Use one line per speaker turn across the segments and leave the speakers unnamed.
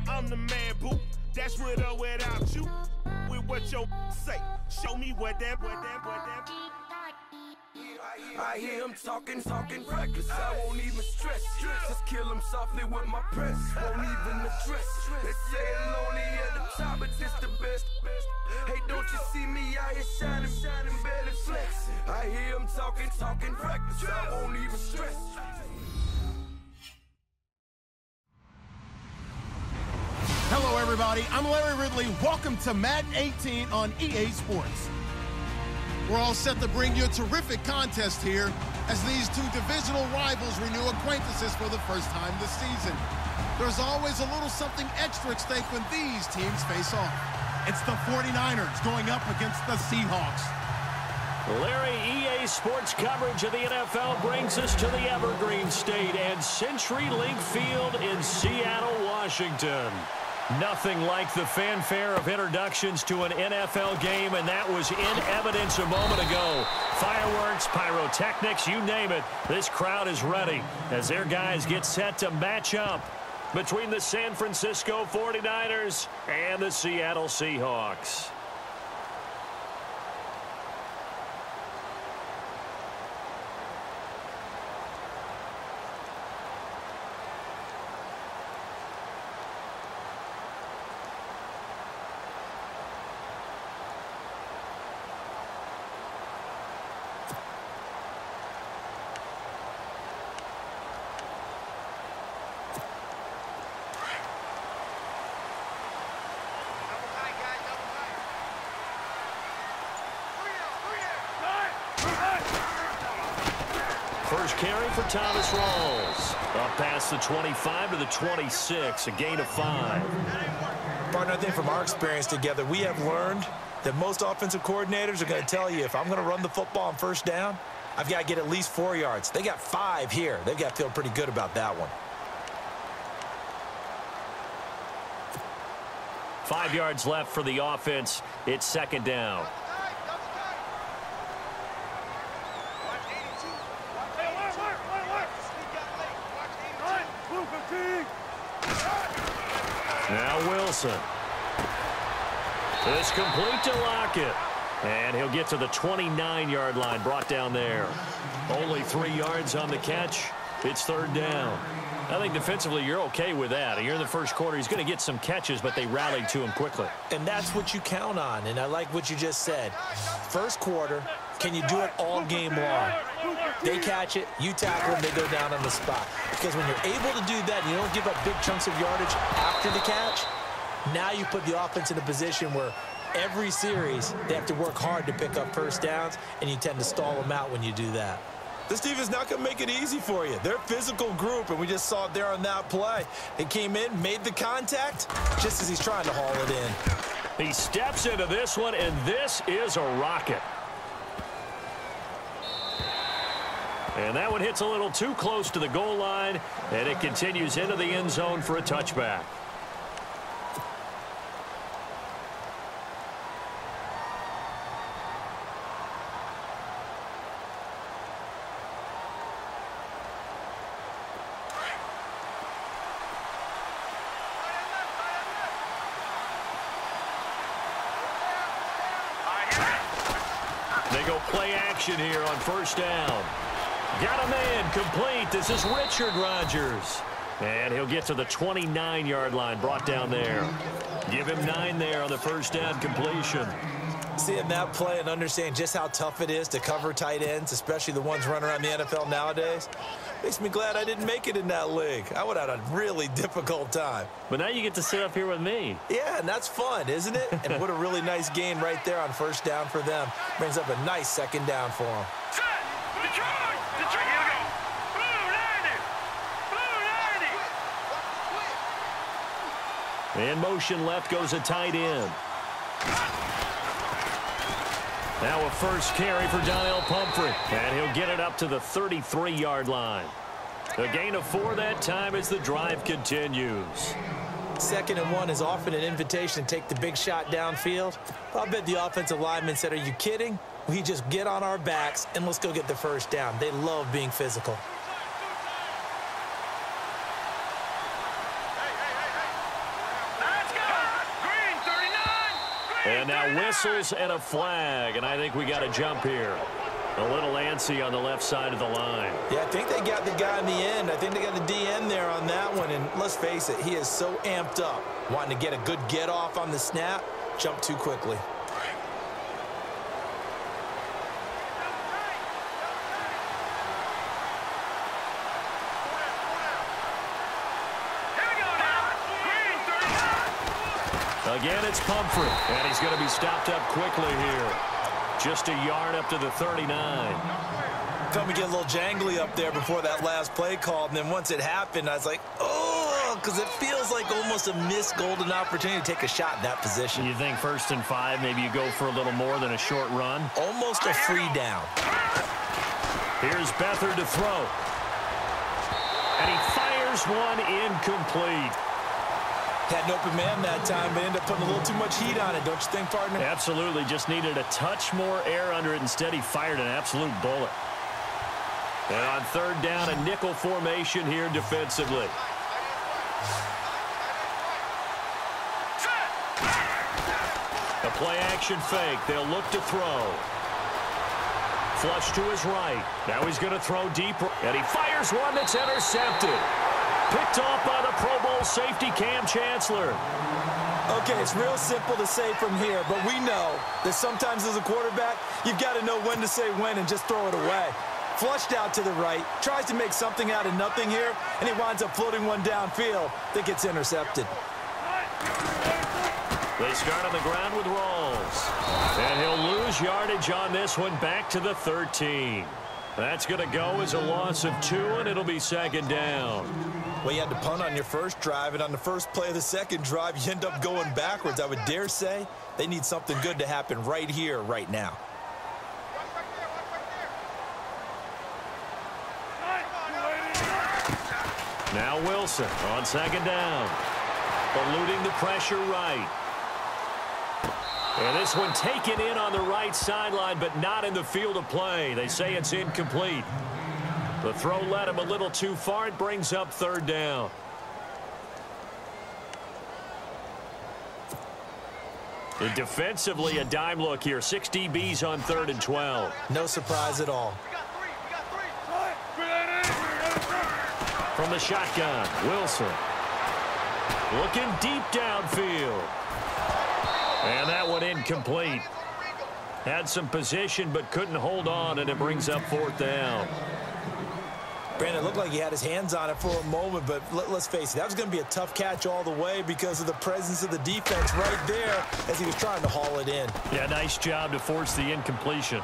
I'm the man, boo. That's with or without you. With what your say. Show me what that.
I hear him talking reckless. I won't even stress. Just kill him softly with my press. Won't even address. They say I'm lonely at the top, but this the best. Hey, don't you see me out here shining, barely flex. I hear him talking reckless. I won't even stress.
Hello, everybody. I'm Larry Ridley. Welcome to Madden 18 on EA Sports. We're all set to bring you a terrific contest here as these two divisional rivals renew acquaintances for the first time this season. There's always a little something extra at stake when these teams face off. It's the 49ers going up against the Seahawks.
Larry, EA Sports coverage of the NFL brings us to the Evergreen State and CenturyLink Field in Seattle, Washington. Nothing like the fanfare of introductions to an NFL game, and that was in evidence a moment ago. Fireworks, pyrotechnics, you name it. This crowd is ready as their guys get set to match up between the San Francisco 49ers and the Seattle Seahawks. First carry for Thomas Rawls. Up past the 25 to the 26, a gain of 5.
Partner, I think from our experience together, we have learned that most offensive coordinators are going to tell you, if I'm going to run the football on first down, I've got to get at least 4 yards. They got 5 here. They've got to feel pretty good about that one.
5 yards left for the offense. It's second down. Now Wilson. It's complete to Lockett. And he'll get to the 29-yard line, brought down there. Only 3 yards on the catch. It's third down. I think defensively you're okay with that. You're in the first quarter. He's going to get some catches, but they rallied to him quickly.
And that's what you count on, and I like what you just said. First quarter, can you do it all game long? They catch it, you tackle them, they go down on the spot. Because when you're able to do that and you don't give up big chunks of yardage after the catch, now you put the offense in a position where every series they have to work hard to pick up first downs, and you tend to stall them out when you do that.
This defense not going to make it easy for you. They're a physical group, and we just saw it there on that play. They came in, made the contact, just as he's trying to haul it in.
He steps into this one, and this is a rocket. And that one hits a little too close to the goal line, and it continues into the end zone for a touchback. They go play action here on first down. Got a man complete. This is Richard Rodgers. And he'll get to the 29-yard line, brought down there. Give him 9 there on the first down completion.
Seeing that play and understanding just how tough it is to cover tight ends, especially the ones running around the NFL nowadays, makes me glad I didn't make it in that league. I would have had a really difficult time.
But now you get to sit up here with me.
Yeah, and that's fun, isn't it? And what a really nice gain right there on first down for them. Brings up a nice second down for them.
In motion left goes a tight end. Now a first carry for Donnell Pumphrey. And he'll get it up to the 33-yard line. A gain of 4 that time as the drive continues.
2nd and 1 is often an invitation to take the big shot downfield. I bet the offensive lineman said, are you kidding? We just get on our backs and let's go get the first down. They love being physical.
And now whistles and a flag, and I think we got a jump here. A little antsy on the left side of the line.
Yeah, I think they got the guy in the end. I think they got the DN there on that one. And let's face it, he is so amped up, wanting to get a good get off on the snap, jump too quickly.
Again, it's Pumphrey, and he's going to be stopped up quickly here. Just a yard up to the 39.
Felt me get a little jangly up there before that last play call, and then once it happened, I was like, oh, because it feels like almost a missed golden opportunity to take a shot in that position.
You think 1st and 5, maybe you go for a little more than a short run?
Almost a free down.
Here's Beathard to throw. And he fires one incomplete.
Had an open man that time, but ended up putting a little too much heat on it, don't you think, partner?
Absolutely. Just needed a touch more air under it. Instead, he fired an absolute bullet. And on 3rd down, a nickel formation here defensively. A play-action fake. They'll look to throw. Flush to his right. Now he's going to throw deep. And he fires one that's intercepted. Picked off by the Pro Bowl safety Cam Chancellor.
Okay, it's real simple to say from here, but we know that sometimes as a quarterback, you've got to know when to say when and just throw it away. Flushed out to the right, tries to make something out of nothing here, and he winds up floating one downfield that gets intercepted.
They start on the ground with Rawls. And he'll lose yardage on this one back to the 13. That's going to go as a loss of 2, and it'll be 2nd down.
Well, you had to punt on your first drive, and on the first play of the second drive, you end up going backwards. I would dare say they need something good to happen right here, right now.
Now Wilson on 2nd down. Eluding the pressure right. And this one taken in on the right sideline, but not in the field of play. They say it's incomplete. The throw led him a little too far. It brings up 3rd down. And defensively, a dime look here. 6 DBs on 3rd and 12.
No surprise at all.
From the shotgun, Wilson. Looking deep downfield. And that one incomplete. Had some position, but couldn't hold on, and it brings up 4th down.
Brandon, it looked like he had his hands on it for a moment, but let's face it, that was going to be a tough catch all the way because of the presence of the defense right there as he was trying to haul it in.
Yeah, nice job to force the incompletion.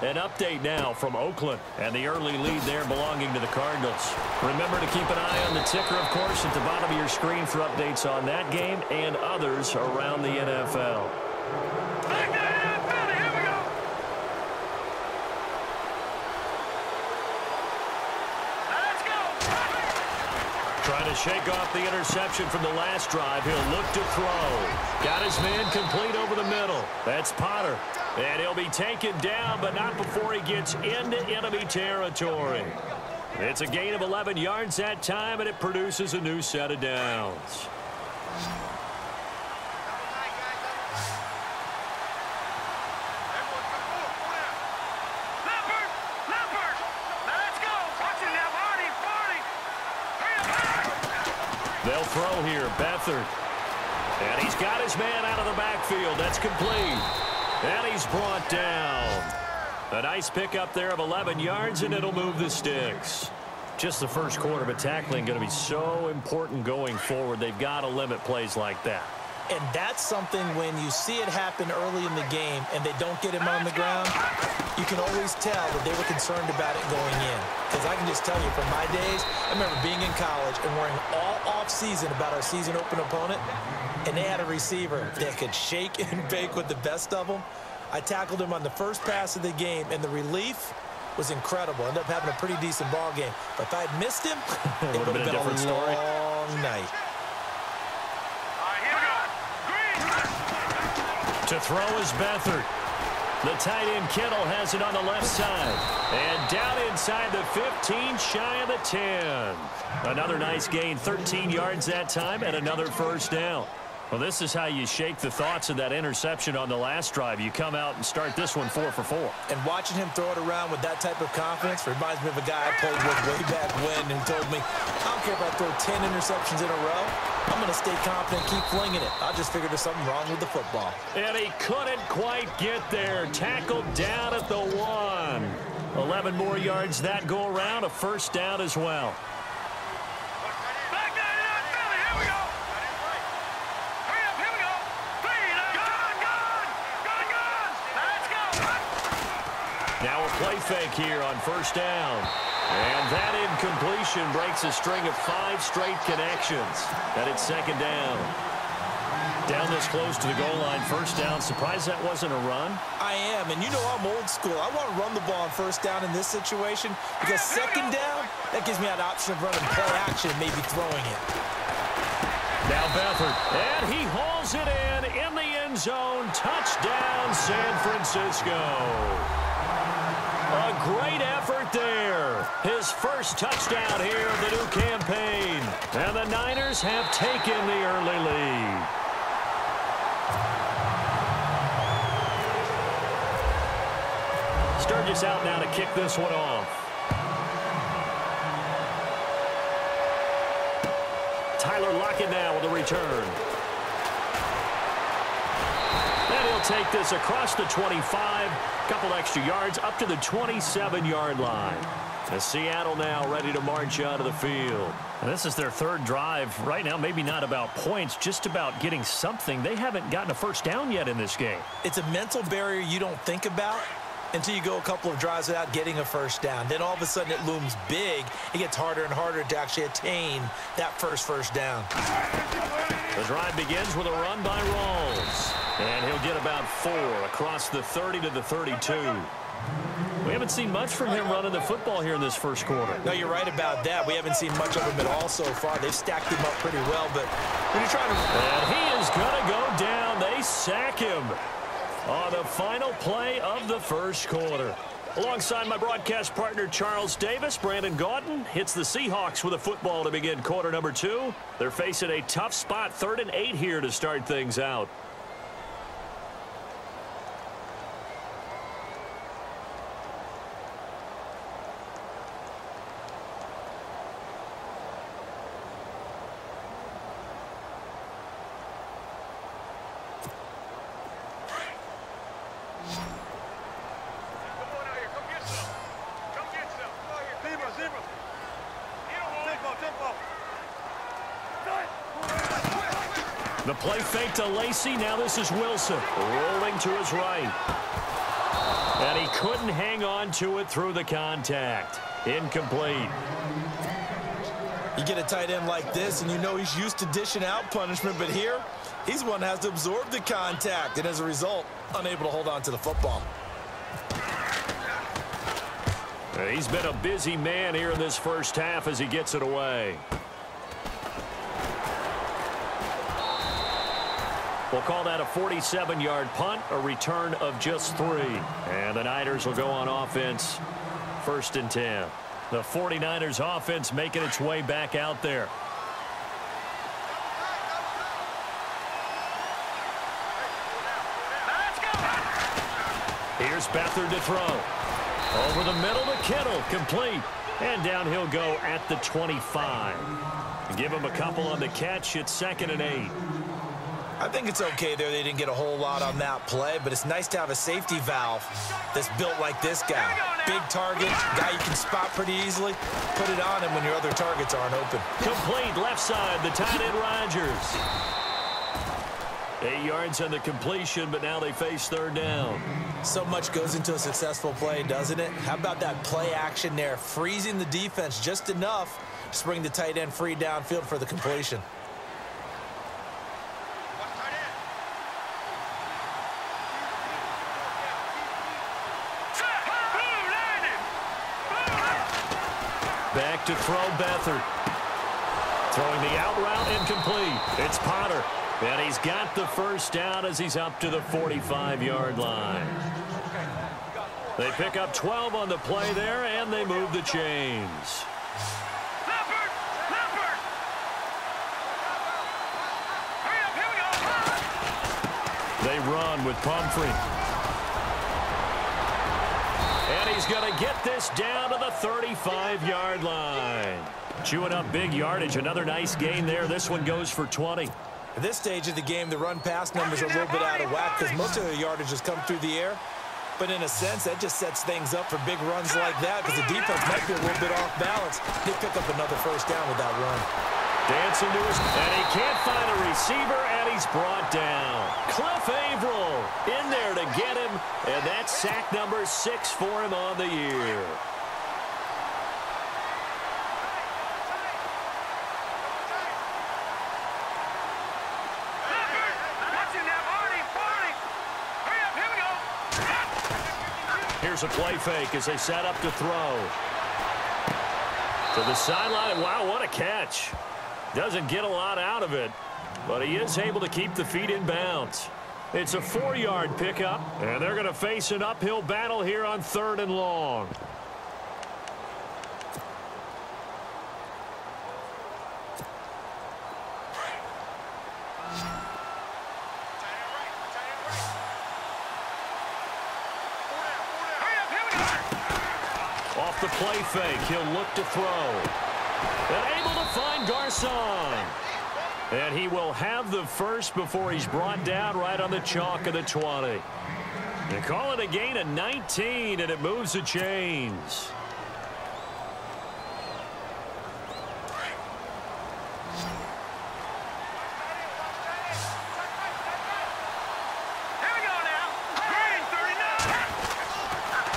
An update now from Oakland, and the early lead there belonging to the Cardinals. Remember to keep an eye on the ticker, of course, at the bottom of your screen for updates on that game and others around the NFL. Trying to shake off the interception from the last drive. He'll look to throw. Got his man complete over the middle. That's Potter. And he'll be taken down, but not before he gets into enemy territory. It's a gain of 11 yards that time, and it produces a new set of downs. They'll throw here, Beathard. And he's got his man out of the backfield. That's complete. And he's brought down. A nice pickup there of 11 yards, and it'll move the sticks. Just the first quarter, but tackling going to be so important going forward. They've got to limit plays like that.
And that's something when you see it happen early in the game and they don't get him on the ground, you can always tell that they were concerned about it going in. Because I can just tell you from my days, I remember being in college and worrying all off-season about our season open opponent, and they had a receiver that could shake and bake with the best of them. I tackled him on the first pass of the game, and the relief was incredible. Ended up having a pretty decent ball game. But if I had missed him, it would have been a different story. Long night.
To throw is Beathard. The tight end Kittle has it on the left side. And down inside the 15, shy of the 10. Another nice gain, 13 yards that time, and another first down. Well, this is how you shake the thoughts of that interception on the last drive. You come out and start this one 4 for 4.
And watching him throw it around with that type of confidence reminds me of a guy I played with way back when who told me, I don't care if I throw 10 interceptions in a row. I'm going to stay confident, keep flinging it. I just figured there's something wrong with the football.
And he couldn't quite get there. Tackled down at the 1. 11 more yards that go around. A first down as well. Now a play fake here on first down. And that incompletion breaks a string of 5 straight connections. And it's second down. Down this close to the goal line, first down. Surprised that wasn't a run?
I am, and you know I'm old school. I want to run the ball on first down in this situation because second down, that gives me an option of running play action, maybe throwing it.
Now Beathard, and he hauls it in the end zone. Touchdown, San Francisco. A great effort there. His first touchdown here of the new campaign. And the Niners have taken the early lead. Sturgis out now to kick this one off. Tyler Lockett now with a return. And he'll take this across the 25. Couple extra yards up to the 27-yard line. As Seattle now ready to march out of the field. And this is their third drive. Right now, maybe not about points, just about getting something. They haven't gotten a first down yet in this game.
It's a mental barrier you don't think about until you go a couple of drives without getting a first down. Then all of a sudden it looms big. It gets harder and harder to actually attain that first down.
The drive begins with a run by Rawls. And he'll get about 4 across the 30 to the 32. We haven't seen much from him running the football here in this first quarter.
No, you're right about that. We haven't seen much of him at all so far. They've stacked him up pretty well, but when you're trying to...
And he is going to go down. They sack him on the final play of the first quarter. Alongside my broadcast partner, Charles Davis, Brandon Gaudin hits the Seahawks with a football to begin quarter number 2. They're facing a tough spot, 3rd and 8 here to start things out. The play fake to Lacey. Now this is Wilson rolling to his right. And he couldn't hang on to it through the contact. Incomplete.
You get a tight end like this, and you know he's used to dishing out punishment, but here, he's one that has to absorb the contact, and as a result, unable to hold on to the football.
He's been a busy man here in this first half as he gets it away. We'll call that a 47-yard punt, a return of just 3. And the Niners will go on offense, 1st and 10. The 49ers offense making its way back out there. Here's Beathard to throw. Over the middle to Kittle, complete. And down he'll go at the 25. Give him a couple on the catch. It's 2nd and 8.
I think it's okay there. They didn't get a whole lot on that play, but it's nice to have a safety valve that's built like this guy. Big target, guy you can spot pretty easily. Put it on him when your other targets aren't open.
Complete left side, the tight end Rodgers. 8 yards on the completion, but now they face 3rd down.
So much goes into a successful play, doesn't it? How about that play action there? Freezing the defense just enough to bring the tight end free downfield for the completion.
Back to throw Beathard. Throwing the out route incomplete. It's Potter. And he's got the first down as he's up to the 45-yard line. They pick up 12 on the play there, and they move the chains. They run with Pumphrey. And he's going to get this down to the 35-yard line. Chewing up big yardage. Another nice gain there. This one goes for 20.
At this stage of the game, the run-pass numbers are a little bit out of whack because most of the yardage has come through the air. But in a sense, that just sets things up for big runs like that because the defense might be a little bit off balance. They pick up another first down with that run.
Dancing to his, and he can't find a receiver, and he's brought down. Cliff Averill in there to get him, and that's sack number 6 for him on the year. Here's a play fake as they set up to throw. To the sideline. Wow, what a catch. Doesn't get a lot out of it, but he is able to keep the feet in bounds. It's a 4-yard pickup, and they're going to face an uphill battle here on 3rd and long. Off the play fake, he'll look to throw. And able to find Garcon. And he will have the first before he's brought down right on the chalk of the 20. They call it a gain of 19, and it moves the chains.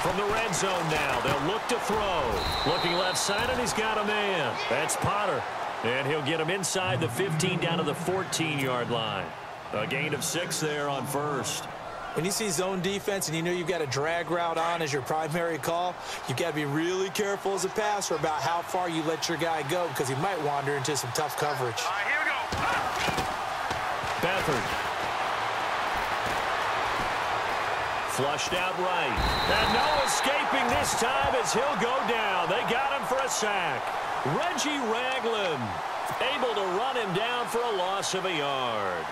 From the red zone now, they'll look to throw. Looking left side, and he's got a man. That's Potter. And he'll get him inside the 15 down to the 14-yard line. A gain of 6 there on first.
When you see zone defense and you know you've got a drag route on as your primary call, you've got to be really careful as a passer about how far you let your guy go because he might wander into some tough coverage.
All right, here we go.
Beathard. Flushed out right. And no escaping this time as he'll go down. They got him for a sack. Reggie Ragland able to run him down for a loss of a yard.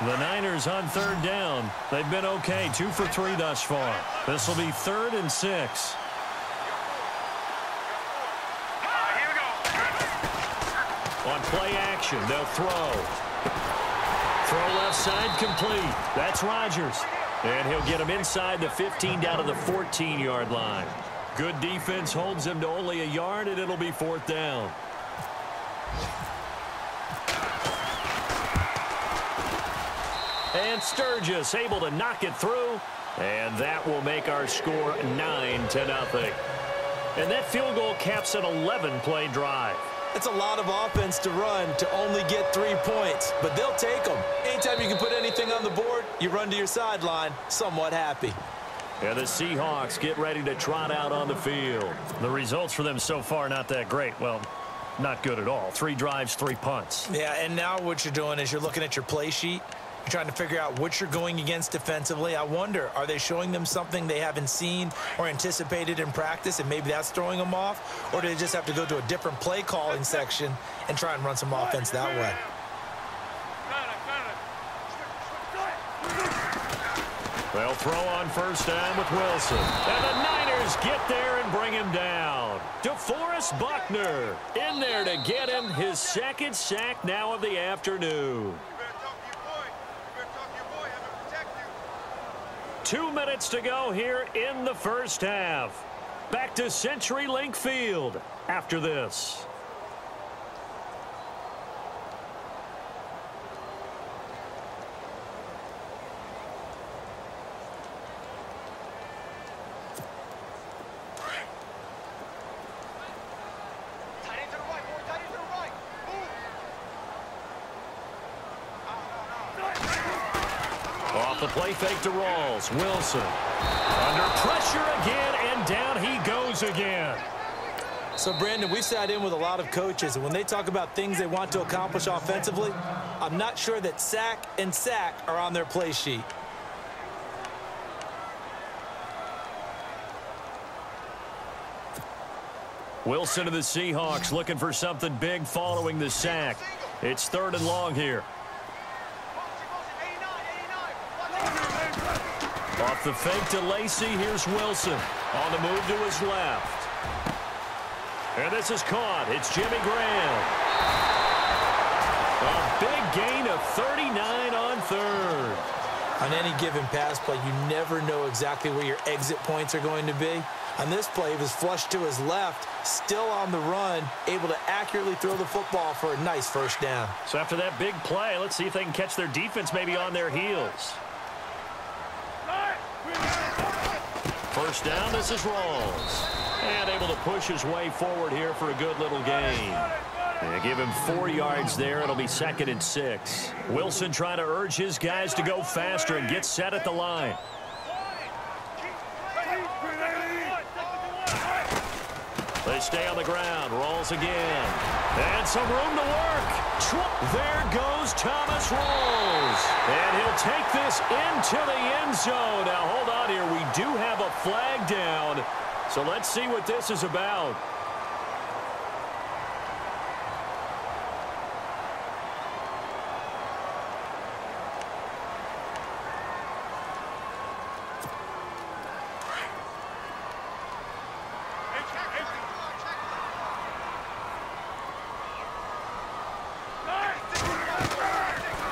The Niners on 3rd down. They've been okay. 2 for 3 thus far. This will be 3rd and 6.
Here we go.
On play action, they'll throw. Throw left side complete. That's Rodgers. And he'll get him inside the 15 down to the 14-yard line. Good defense holds him to only a yard, and it'll be 4th down. And Sturgis able to knock it through, and that will make our score 9-0. And that field goal caps an 11-play drive.
It's a lot of offense to run to only get 3 points, but they'll take them. Anytime you can put anything on the board, you run to your sideline somewhat happy.
And the Seahawks get ready to trot out on the field. The results for them so far not that great. Well, not good at all. 3 drives, 3 punts.
Yeah, and now what you're doing is you're looking at your play sheet. You're trying to figure out what you're going against defensively. I wonder, are they showing them something they haven't seen or anticipated in practice, and maybe that's throwing them off? Or do they just have to go to a different play calling section and try and run some offense that way?
They'll throw on 1st down with Wilson. And the Niners get there and bring him down. DeForest Buckner in there to get him his 2nd sack now of the afternoon. 2 minutes to go here in the 1st half. Back to CenturyLink Field after this. Off the play fake to Rawls. Wilson under pressure again, and down he goes again.
So, Brandon, we've sat in with a lot of coaches, and when they talk about things they want to accomplish offensively, I'm not sure that sack and sack are on their play sheet.
Wilson of the Seahawks looking for something big following the sack. It's 3rd and long here. Off the fake to Lacey, here's Wilson. On the move to his left. And this is caught. It's Jimmy Graham. A big gain of 39 on third.
On any given pass play, you never know exactly where your exit points are going to be. On this play, he was flushed to his left, still on the run, able to accurately throw the football for a nice first down.
So after that big play, let's see if they can catch their defense maybe on their heels. First down, this is Rawls. And able to push his way forward here for a good little gain. They give him 4 yards there. It'll be 2nd and 6. Wilson trying to urge his guys to go faster and get set at the line. They stay on the ground. Rawls again. And some room to work. There goes Thomas Rawls. And he'll take this into the end zone. Now, hold on here. We do have a flag down. So let's see what this is about.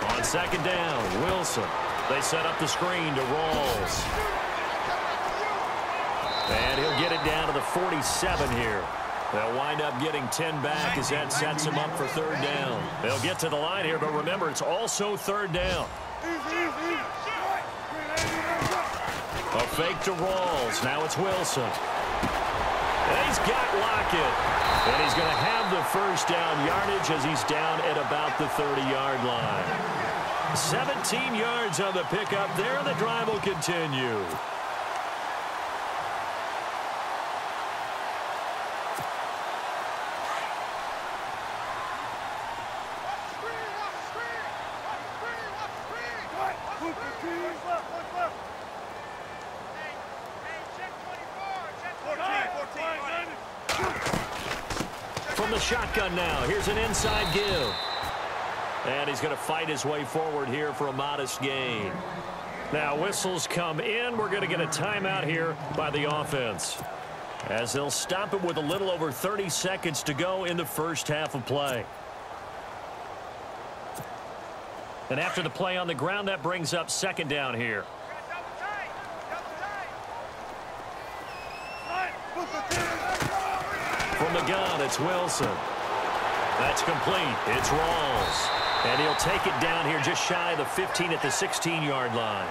On second down, Wilson. They set up the screen to Rawls. And he'll get it down to the 47 here. They'll wind up getting 10 back as that sets him up for third down. They'll get to the line here, but remember, it's also third down. A fake to Rawls. Now it's Wilson. And he's got Lockett. And he's going to have the first down yardage as he's down at about the 30-yard line. 17 yards on the pickup there. The drive will continue. From the shotgun now, here's an inside give. And he's going to fight his way forward here for a modest gain. Now whistles come in. We're going to get a timeout here by the offense, as they'll stop it with a little over 30 seconds to go in the first half of play. And after the play on the ground, that brings up second down here. From the gun, it's Wilson. That's complete. It's Rawls. And he'll take it down here just shy of the 15 at the 16-yard line.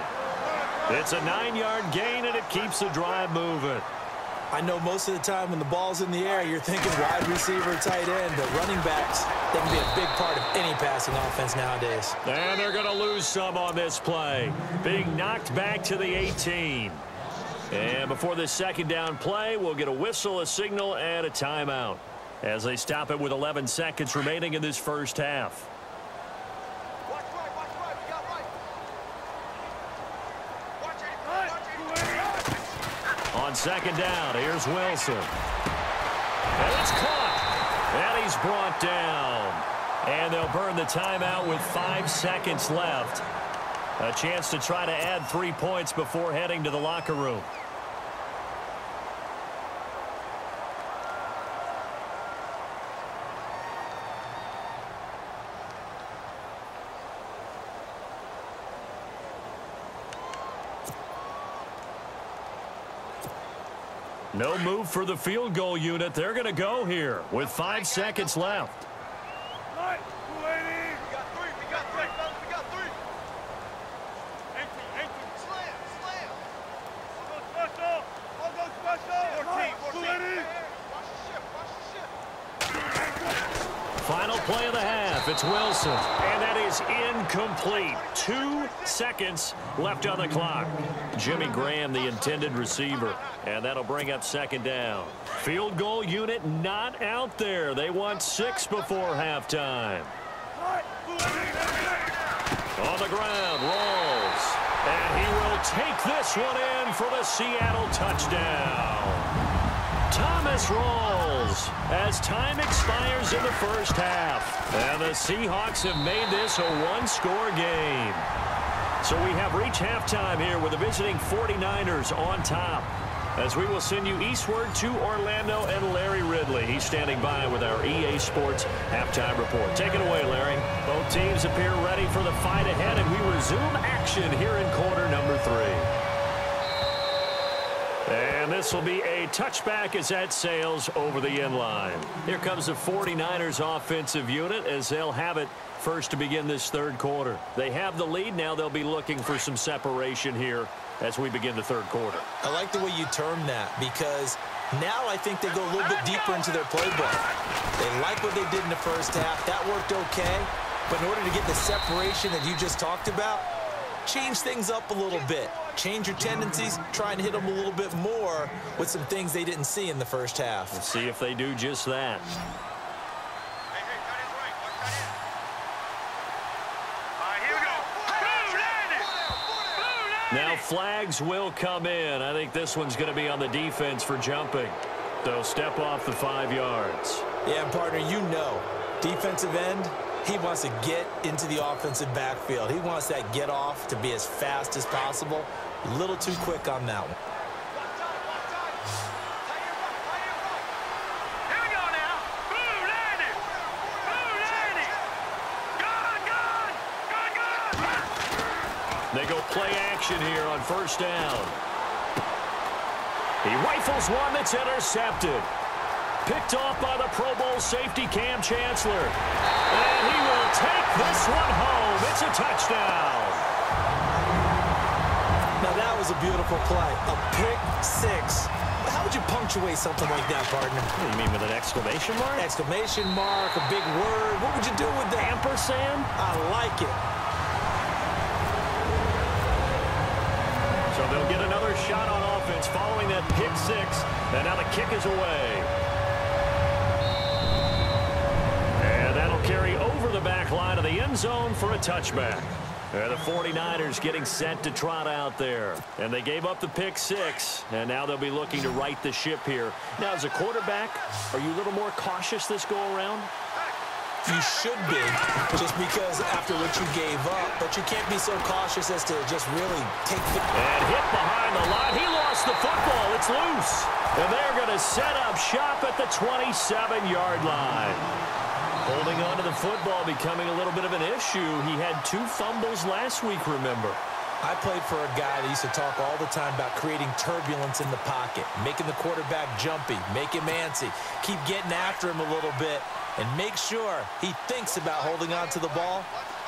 It's a 9-yard gain, and it keeps the drive moving.
I know most of the time when the ball's in the air, you're thinking wide receiver, tight end, but running backs, they can be a big part of any passing offense nowadays.
And they're going to lose some on this play, being knocked back to the 18. And before this second down play, we'll get a whistle, a signal, and a timeout as they stop it with 11 seconds remaining in this first half. On second down, here's Wilson. And it's caught. And he's brought down. And they'll burn the timeout with 5 seconds left. A chance to try to add 3 points before heading to the locker room. No move for the field goal unit. They're going to go here with 5 seconds left. Final play of the half. It's Wilson. And that is incomplete. 2 seconds left on the clock. Jimmy Graham, the intended receiver. And that'll bring up second down. Field goal unit not out there. They want 6 before halftime. On the ground, Rawls. And he will take this one in for the Seattle touchdown. Thomas Rawls as time expires in the first half. And the Seahawks have made this a 1-score game. So we have reached halftime here with the visiting 49ers on top, as we will send you eastward to Orlando and Larry Ridley. He's standing by with our EA Sports halftime report. Take it away, Larry. Both teams appear ready for the fight ahead, and we resume action here in quarter number 3. And this will be a touchback as that sails over the end line. Here comes the 49ers offensive unit as they'll have it first to begin this third quarter. They have the lead. Now they'll be looking for some separation here as we begin the third quarter.
I like the way you term that, because now I think they go a little bit deeper into their playbook. They like what they did in the first half. That worked okay. But in order to get the separation that you just talked about, change things up a little bit. Change your tendencies, try and hit them a little bit more with some things they didn't see in the first half.
Let's see if they do just that. Now flags will come in. I think this one's going to be on the defense for jumping. They'll step off the 5 yards.
Yeah, partner, you know, defensive end, he wants to get into the offensive backfield. He wants that get off to be as fast as possible. A little too quick on that one.
They go play action here on first down. He rifles one that's intercepted. Picked off by the Pro Bowl safety Cam Chancellor. And he will take this one home. It's a touchdown.
Now that was a beautiful play. A pick six. How would you punctuate something like that, partner?
What do you mean, with an exclamation mark?
Exclamation mark, a big word. What would you do with that?
Ampersand?
I like it.
So they'll get another shot on offense following that pick six. And now the kick is away. And that'll carry over the back line of the end zone for a touchback. And the 49ers getting set to trot out there. And they gave up the pick six. And now they'll be looking to right the ship here. Now, as a quarterback, are you a little more cautious this go-around?
You should be, just because after what you gave up, but you can't be so cautious as to just really take the...
And hit behind the line. He lost the football. It's loose. And they're going to set up shop at the 27-yard line. Holding on to the football becoming a little bit of an issue. He had 2 fumbles last week, remember.
I played for a guy that used to talk all the time about creating turbulence in the pocket, making the quarterback jumpy, make him antsy, keep getting after him a little bit, and make sure he thinks about holding on to the ball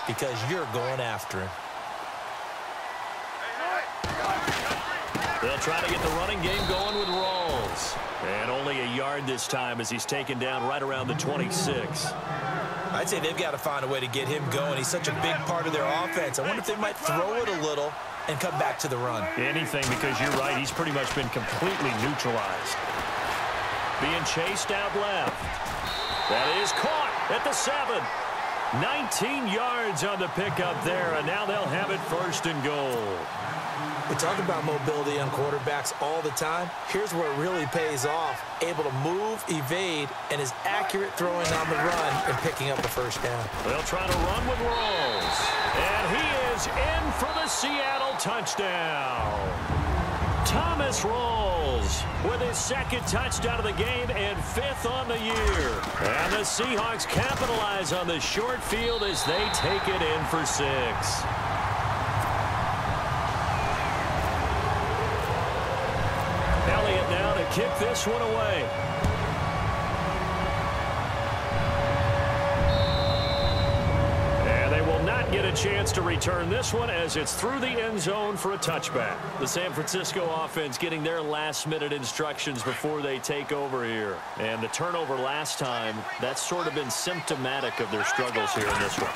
because you're going after him.
They'll try to get the running game going with Rawls. And only a yard this time as he's taken down right around the 26.
I'd say they've got to find a way to get him going. He's such a big part of their offense. I wonder if they might throw it a little and come back to the run.
Anything, because you're right. He's pretty much been completely neutralized. Being chased out left. That is caught at the 7. 19 yards on the pickup there, and now they'll have it first and goal.
We talk about mobility on quarterbacks all the time. Here's where it really pays off. Able to move, evade, and is accurate throwing on the run and picking up the first down.
They'll try to run with Rawls. And he is in for the Seattle touchdown. Thomas Rawls with his 2nd touchdown of the game and 5th on the year. And the Seahawks capitalize on the short field as they take it in for 6. Elliott now to kick this one away. And they will not get a chance to return this one as it's through the end zone for a touchback. The San Francisco offense getting their last-minute instructions before they take over here. And the turnover last time, that's sort of been symptomatic of their struggles here in this one.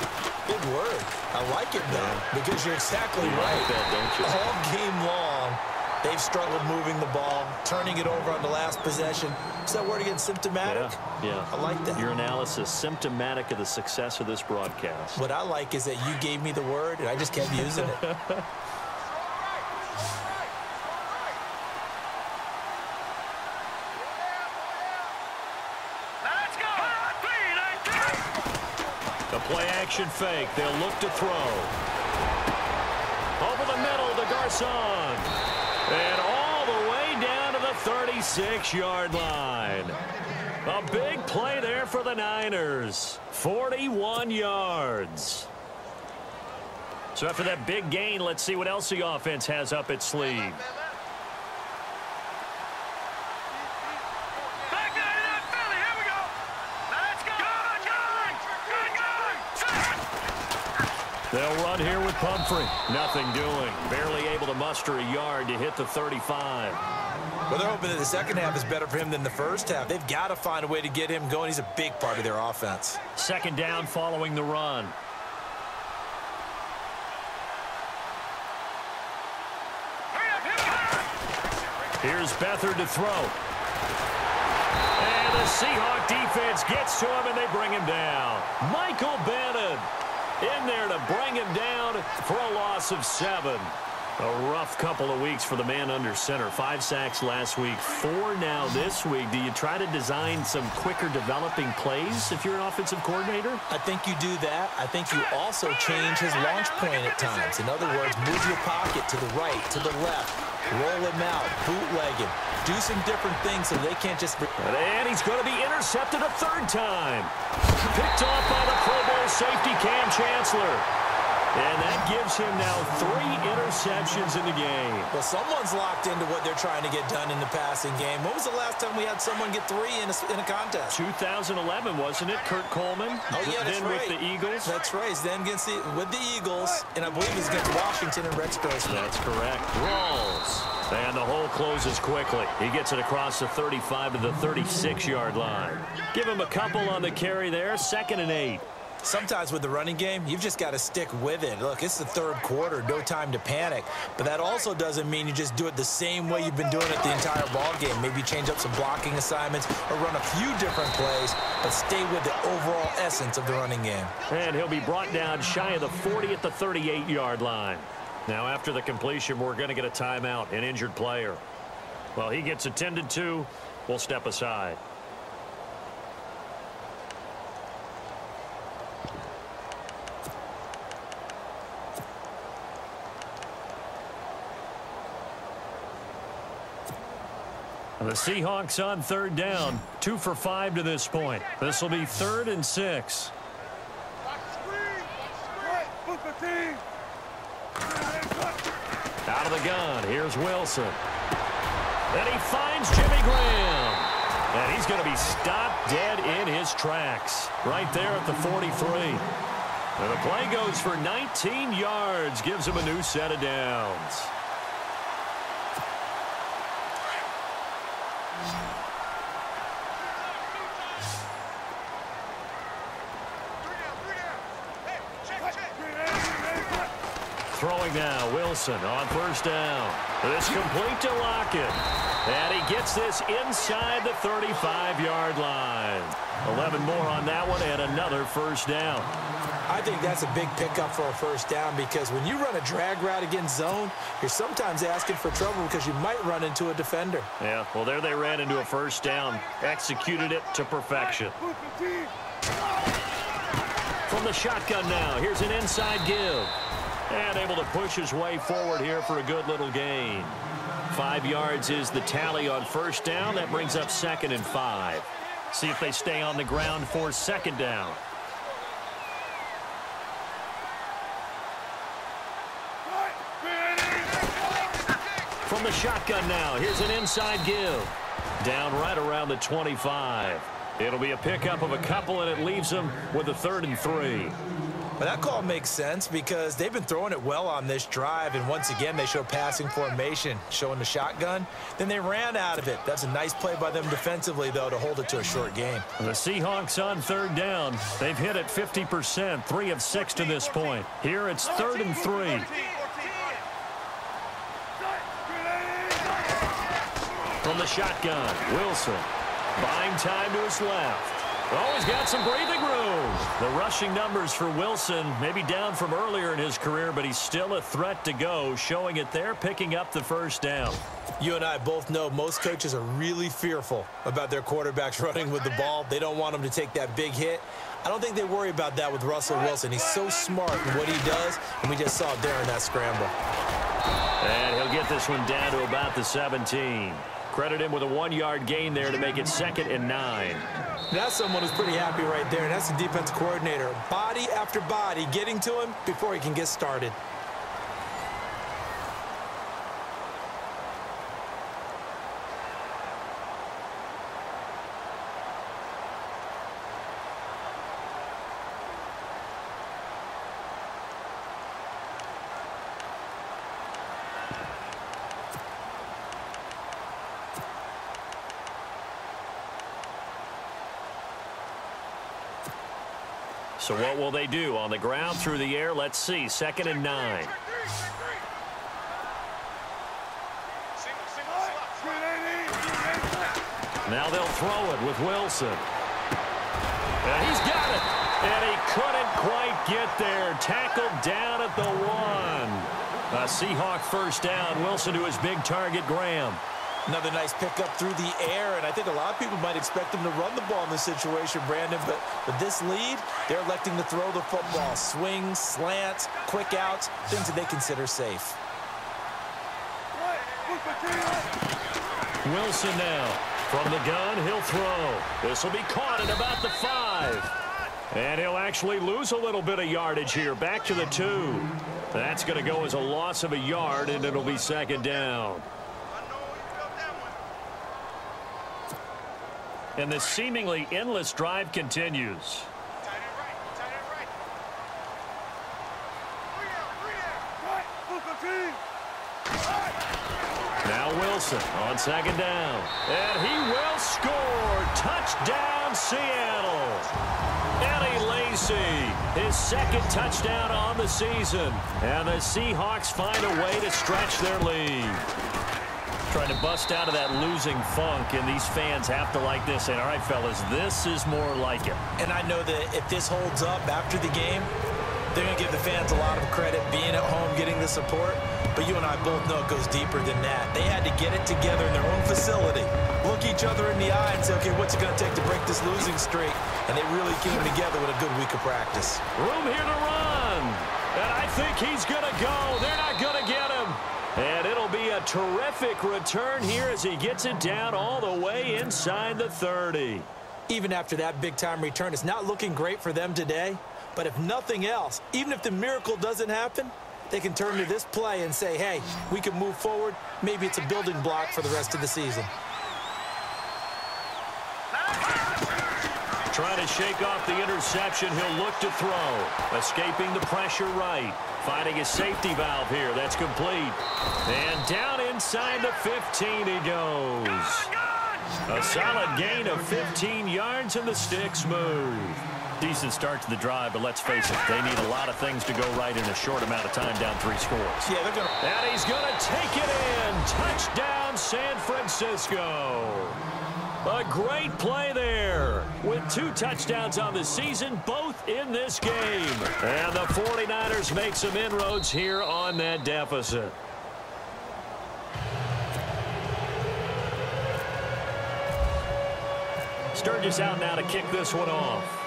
Good word. I like it, though, because you're exactly right.
Like that, don't you?
All game long, they've struggled moving the ball, turning it over on the last possession. Is that word again, symptomatic?
Yeah.
I like that.
Your analysis, symptomatic of the success of this broadcast.
What I like is that you gave me the word, and I just kept using it.
The play-action fake. They'll look to throw. pass on. And all the way down to the 36-yard line. A big play there for the Niners. 41 yards. So after that big gain, let's see what else the offense has up its sleeve. They'll run here with Pumphrey. Nothing doing. Barely able to muster a yard to hit the 35.
Well, they're hoping that the second half is better for him than the first half. They've got to find a way to get him going. He's a big part of their offense.
Second down following the run. Here's Beathard to throw. And the Seahawks defense gets to him, and they bring him down. Michael Bannon in there to bring him down for a loss of 7. A rough couple of weeks for the man under center. 5 sacks last week, 4 now this week. Do you try to design some quicker developing plays if you're an offensive coordinator?
I think you do that. I think you also change his launch point at times. In other words, move your pocket to the right, to the left, roll him out, bootleg him, do some different things so they can't just...
And he's going to be intercepted a 3rd time. Picked off by the Pro Bowl safety Cam Chancellor. And that gives him now 3 interceptions in the game.
Well, someone's locked into what they're trying to get done in the passing game. When was the last time we had someone get 3 in a contest?
2011, wasn't it? Kurt Coleman.
Oh, yeah, that's
then
right.
With the Eagles.
That's right. Then with the Eagles, and I believe he's against Washington and Rex Grossman.
That's correct. Rolls. And the hole closes quickly. He gets it across the 35 to the 36-yard line. Give him a couple on the carry there. 2nd and 8.
Sometimes with the running game, you've just got to stick with it. Look, it's the 3rd quarter, no time to panic. But that also doesn't mean you just do it the same way you've been doing it the entire ball game. Maybe change up some blocking assignments or run a few different plays, but stay with the overall essence of the running game.
And he'll be brought down shy of the 40 at the 38-yard line. Now, after the completion, we're going to get a timeout, an injured player. Well, he gets attended to. We'll step aside. The Seahawks on 3rd down, 2 for 5 to this point. This will be 3rd and 6. Out of the gun, here's Wilson. And he finds Jimmy Graham. And he's going to be stopped dead in his tracks. Right there at the 43. And the play goes for 19 yards, gives him a new set of downs. Throwing now, Wilson on 1st down. It's complete to Lockett. And he gets this inside the 35-yard line. 11 more on that one and another 1st down.
I think that's a big pickup for a 1st down because when you run a drag route against zone, you're sometimes asking for trouble because you might run into a defender.
Yeah, well, there they ran into a 1st down. Executed it to perfection. From the shotgun now, here's an inside give. And able to push his way forward here for a good little gain. 5 yards is the tally on 1st down. That brings up 2nd and 5. See if they stay on the ground for 2nd down. From the shotgun now, here's an inside give. Down right around the 25. It'll be a pickup of a couple, and it leaves them with a 3rd and 3.
Well, that call makes sense because they've been throwing it well on this drive, and once again, they show passing formation, showing the shotgun. Then they ran out of it. That's a nice play by them defensively, though, to hold it to a short game.
The Seahawks on 3rd down. They've hit it 50%, 3 of 6 to this point. Here it's 3rd and 3. From the shotgun, Wilson buying time to his left. Oh, he's got some breathing room. The rushing numbers for Wilson maybe down from earlier in his career, but he's still a threat to go, showing it there, picking up the 1st down.
You and I both know most coaches are really fearful about their quarterbacks running with the ball. They don't want them to take that big hit. I don't think they worry about that with Russell Wilson. He's so smart in what he does, and we just saw it there in that scramble.
And he'll get this one down to about the 17. Credit him with a 1-yard gain there to make it 2nd and 9.
That's someone who's pretty happy right there. That's the defense coordinator. Body after body getting to him before he can get started.
So what will they do? On the ground, through the air, let's see. 2nd and 9. Now they'll throw it with Wilson. And he's got it. And he couldn't quite get there. Tackled down at the 1. A Seahawk first down. Wilson to his big target, Graham.
Another nice pickup through the air, and I think a lot of people might expect him to run the ball in this situation, Brandon, but with this lead, they're electing to throw the football. Swings, slants, quick outs, things that they consider safe.
Wilson now. From the gun, he'll throw. This will be caught at about the 5. And he'll actually lose a little bit of yardage here. Back to the 2. That's going to go as a loss of a yard, and it'll be 2nd down. And the seemingly endless drive continues. Now Wilson on 2nd down. And he will score. Touchdown, Seattle. Eddie Lacy, his 2nd touchdown on the season. And the Seahawks find a way to stretch their lead. Trying to bust out of that losing funk, and these fans have to like this. And all right, fellas, this is more like it.
And I know that if this holds up after the game, they're going to give the fans a lot of credit being at home, getting the support. But you and I both know it goes deeper than that. They had to get it together in their own facility, look each other in the eye and say, okay, what's it going to take to break this losing streak? And they really came together with a good week of practice.
Room here to run. And I think he's going to go. They're not going to get him. And it'll be a terrific return here as he gets it down all the way inside the 30.
Even after that big-time return, it's not looking great for them today. But if nothing else, even if the miracle doesn't happen, they can turn to this play and say, hey, we can move forward. Maybe it's a building block for the rest of the season.
Trying to shake off the interception. He'll look to throw. Escaping the pressure right. Finding a safety valve here. That's complete. And down inside the 15 he goes. A solid gain of 15 yards and the sticks move. Decent start to the drive, but let's face it, they need a lot of things to go right in a short amount of time, down 3 scores.
Yeah, they're going to.
And he's going to take it in. Touchdown, San Francisco. A great play there with 2 touchdowns on the season, both in this game. And the 49ers make some inroads here on that deficit. Sturgis out now to kick this one off.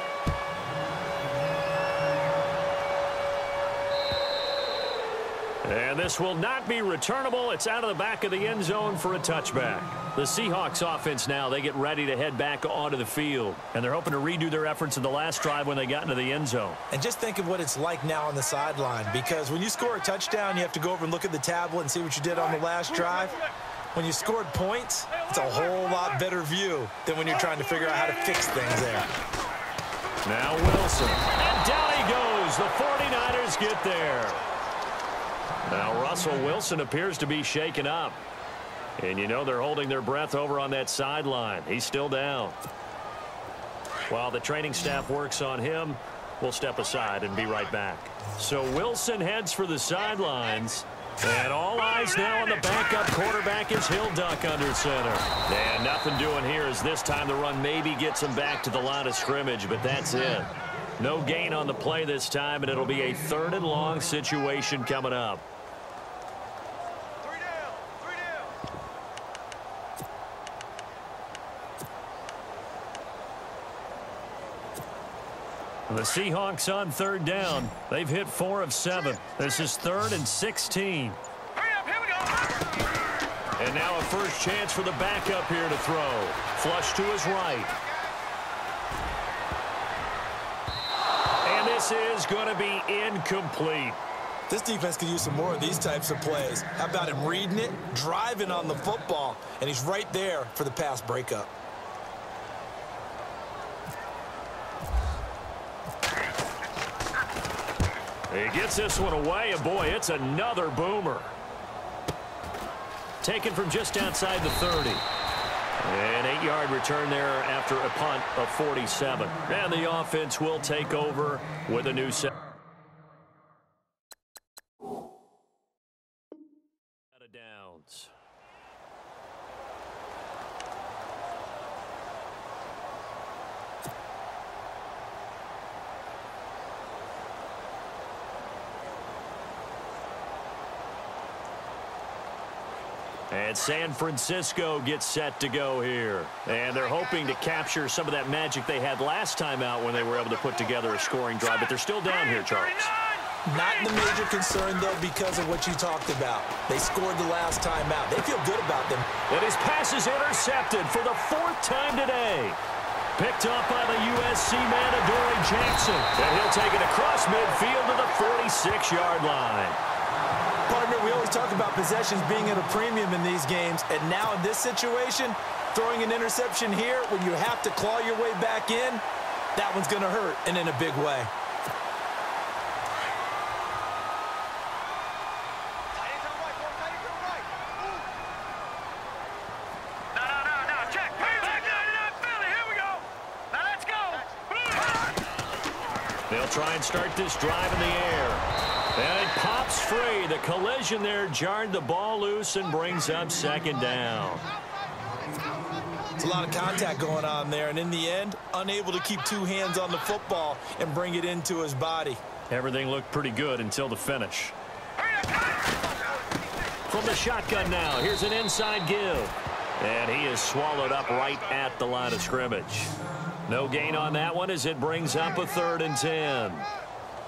And this will not be returnable. It's out of the back of the end zone for a touchback. The Seahawks offense now, they get ready to head back onto the field. And they're hoping to redo their efforts in the last drive when they got into the end zone.
And just think of what it's like now on the sideline, because when you score a touchdown, you have to go over and look at the tablet and see what you did on the last drive. When you scored points, it's a whole lot better view than when you're trying to figure out how to fix things there.
Now Wilson. And down he goes. The 49ers get there. Now Russell Wilson appears to be shaken up. And you know they're holding their breath over on that sideline. He's still down. While the training staff works on him, we'll step aside and be right back. So Wilson heads for the sidelines. And all eyes now on the backup quarterback as he'll duck under center. And nothing doing here as this time the run maybe gets him back to the line of scrimmage, but that's it. No gain on the play this time, and it'll be a 3rd and long situation coming up. The Seahawks on 3rd down. They've hit 4 of 7. This is 3rd and 16. And now a first chance for the backup here to throw. Flush to his right. And this is going to be incomplete.
This defense could use some more of these types of plays. How about him reading it, driving on the football, and he's right there for the pass breakup.
He gets this one away, and boy, it's another boomer. Taken from just outside the 30. An 8-yard return there after a punt of 47. And the offense will take over with a new set. Out of downs. And San Francisco gets set to go here. And they're hoping to capture some of that magic they had last time out when they were able to put together a scoring drive. But they're still down here, Charles.
Not the major concern, though, because of what you talked about. They scored the last time out. They feel good about them.
And his pass is intercepted for the 4th time today. Picked up by the USC man, Adoree Jackson. And he'll take it across midfield to the 46-yard line.
Partner, we always talk about possessions being at a premium in these games, and now in this situation, throwing an interception here when you have to claw your way back in, that one's going to hurt, and in a big way.
They'll try and start this drive in the air. And it pops free. The collision there jarred the ball loose and brings up 2nd down.
It's a lot of contact going on there, and in the end, unable to keep 2 hands on the football and bring it into his body.
Everything looked pretty good until the finish. From the shotgun now, here's an inside give. And he is swallowed up right at the line of scrimmage. No gain on that one as it brings up a 3rd and 10.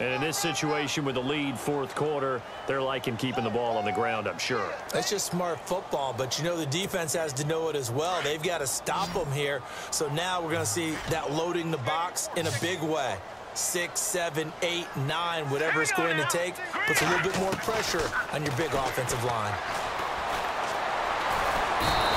And in this situation with the lead 4th quarter, they're liking keeping the ball on the ground, I'm sure.
That's just smart football, but you know the defense has to know it as well. They've got to stop them here. So now we're going to see that loading the box in a big way. 6, 7, 8, 9, whatever it's going to take, puts a little bit more pressure on your big offensive line.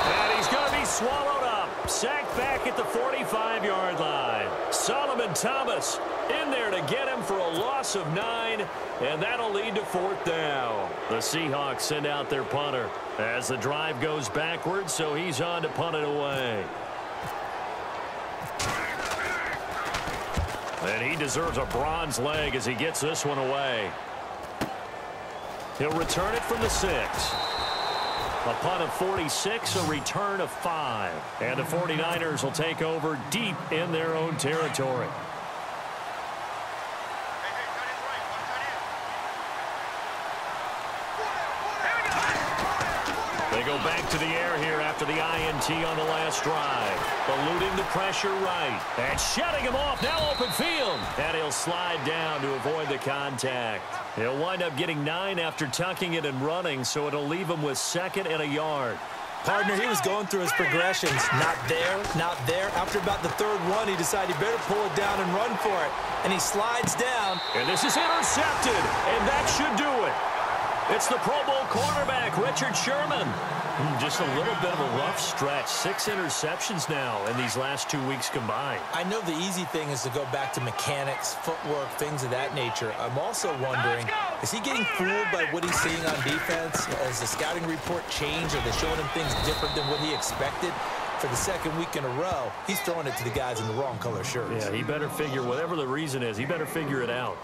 And he's going to be swallowed up. Sacked back at the 45-yard line. Solomon Thomas in there to get him for a loss of 9, and that'll lead to 4th down. The Seahawks send out their punter as the drive goes backwards, so he's on to punt it away. And he deserves a bronze leg as he gets this one away. He'll return it from the 6. A punt of 46, a return of 5. And the 49ers will take over deep in their own territory. They go back to the air here after the INT on the last drive. Eluding the pressure right. And shutting him off. Now open field. And he'll slide down to avoid the contact. He'll wind up getting 9 after tucking it and running, so it'll leave him with 2nd and a yard.
Partner, he was going through his progressions. Not there, not there. After about the 3rd one, he decided he better pull it down and run for it. And he slides down.
And this is intercepted, and that should do it. It's the Pro Bowl cornerback, Richard Sherman. Just a little bit of a rough stretch. 6 interceptions now in these last 2 weeks combined.
I know the easy thing is to go back to mechanics, footwork, things of that nature. I'm also wondering, is he getting fooled by what he's seeing on defense? Has the scouting report changed? Are they showing him things different than what he expected? For the 2nd week in a row, he's throwing it to the guys in the wrong color shirts.
Yeah, he better figure, whatever the reason is, he better figure it out.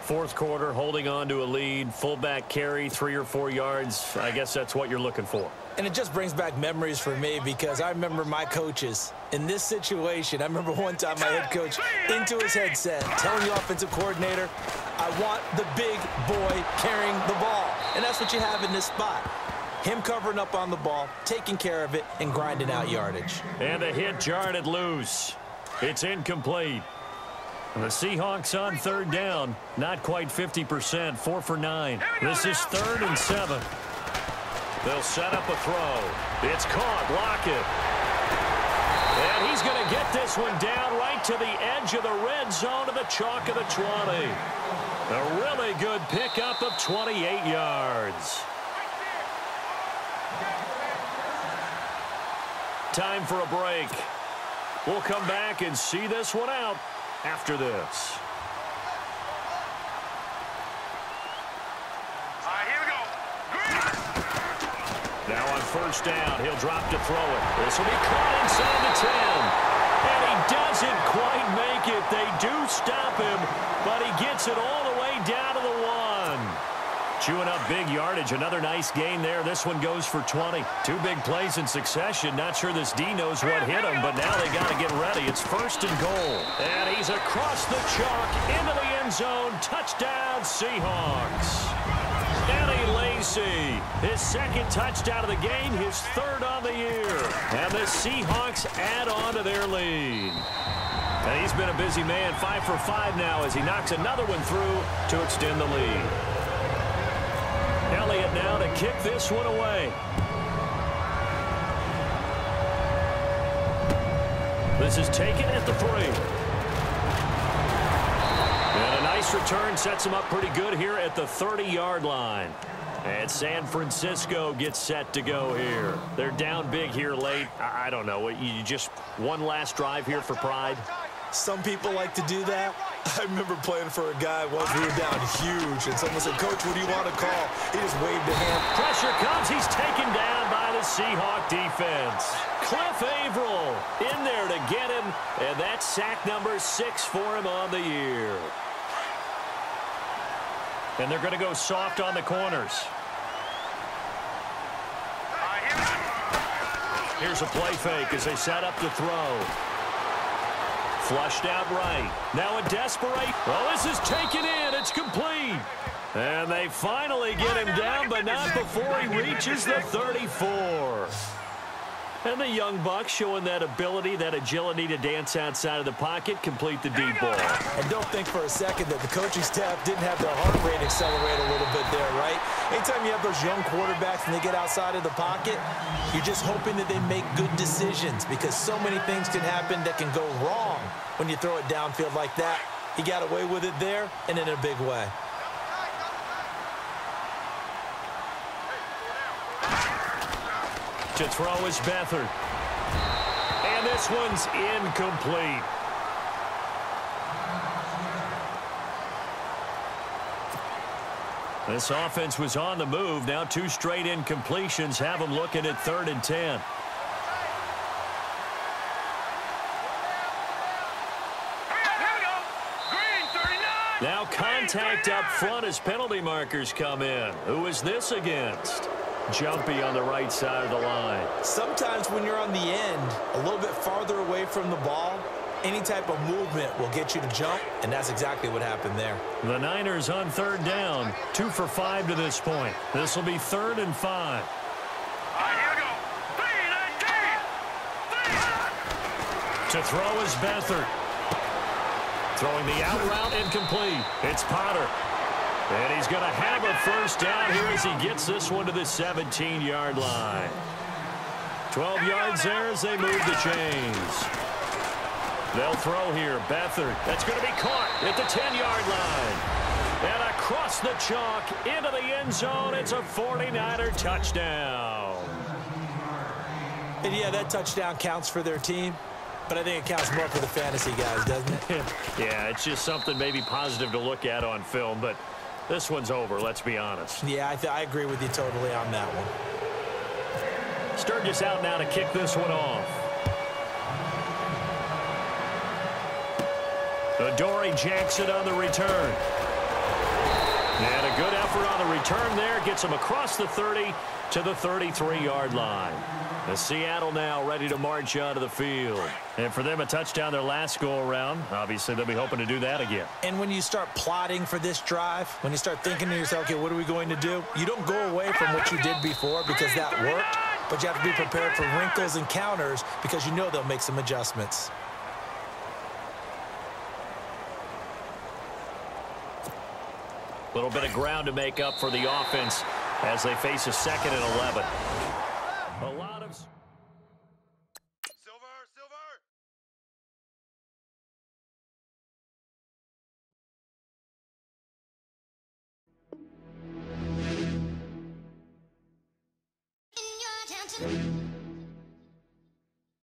4th quarter, holding on to a lead, fullback carry, 3 or 4 yards. I guess that's what you're looking for.
And it just brings back memories for me because I remember my coaches in this situation. I remember one time my head coach into his headset telling the offensive coordinator, I want the big boy carrying the ball. And that's what you have in this spot. Him covering up on the ball, taking care of it, and grinding out yardage.
And the hit jarred it loose. It's incomplete. And the Seahawks on 3rd down. Not quite 50%, 4 for 9. This is 3rd and 7. They'll set up a throw. It's caught. Lockett. And he's going to get this one down right to the edge of the red zone to the chalk of the 20. A really good pickup of 28 yards. Time for a break. We'll come back and see this one out after this. Now on first down, he'll drop to throw it. This will be caught inside the 10. And he doesn't quite make it. They do stop him, but he gets it all the way down to the 1. Chewing up big yardage. Another nice gain there. This one goes for 20. Two big plays in succession. Not sure this D knows what hit him, but now they got to get ready. It's first and goal. And he's across the chalk into the end zone. Touchdown, Seahawks. Eddie Lacy, his second touchdown of the game, his third on the year. And the Seahawks add on to their lead. And he's been a busy man, 5 for 5 now as he knocks another one through to extend the lead. Elliott now to kick this one away. This is taken at the 3. And a nice return sets him up pretty good here at the 30-yard line. And San Francisco gets set to go here. They're down big here late. I don't know. You just one last drive here for pride?
Some people like to do that. I remember playing for a guy once we were down huge, and someone said, "Coach, what do you want to call?" He just waved a hand.
Pressure comes. He's taken down by the Seahawk defense. Cliff Averill in there to get him, and that's sack number 6 for him on the year. And they're going to go soft on the corners. Here's a play fake as they set up the throw. Flushed out right. Now a desperate. Well, this is taken in. It's complete. And they finally get him down, but not before he reaches the 34. And the young buck showing that ability, that agility to dance outside of the pocket, complete the deep ball.
And don't think for a second that the coaching staff didn't have their heart rate accelerate a little bit there, right? Anytime you have those young quarterbacks and they get outside of the pocket, you're just hoping that they make good decisions because so many things can happen that can go wrong when you throw it downfield like that. He got away with it there and in a big way.
To throw is Beathard. And this one's incomplete. This offense was on the move. Now 2 straight incompletions have them looking at 3rd and 10. Now contact up front as penalty markers come in. Who is this against? Jumpy on the right side of the line.
Sometimes when you're on the end, a little bit farther away from the ball, any type of movement will get you to jump, and that's exactly what happened there.
The Niners on 3rd down, 2 for 5 to this point. This will be 3rd and 5. To throw is Beathard. Throwing the out route incomplete. It's Potter. And he's going to have a first down here as he gets this one to the 17-yard line. 12 yards there as they move the chains. They'll throw here. Beathard. That's going to be caught at the 10-yard line. And across the chalk into the end zone. It's a 49er touchdown.
And yeah, that touchdown counts for their team. But I think it counts more for the fantasy guys, doesn't it?
Yeah, it's just something maybe positive to look at on film. But this one's over, let's be honest.
Yeah, I agree with you totally on that one.
Sturgis out now to kick this one off. Adoree Jackson on the return. And a good effort on the return there. Gets him across the 30 to the 33-yard line. The Seattle now ready to march onto the field. And for them, a touchdown their last go-around. Obviously, they'll be hoping to do that again.
And when you start plotting for this drive, when you start thinking to yourself, okay, what are we going to do? You don't go away from what you did before because that worked, but you have to be prepared for wrinkles and counters because you know they'll make some adjustments.
A little bit of ground to make up for the offense as they face a 2nd and 11. A lot of...
Silver.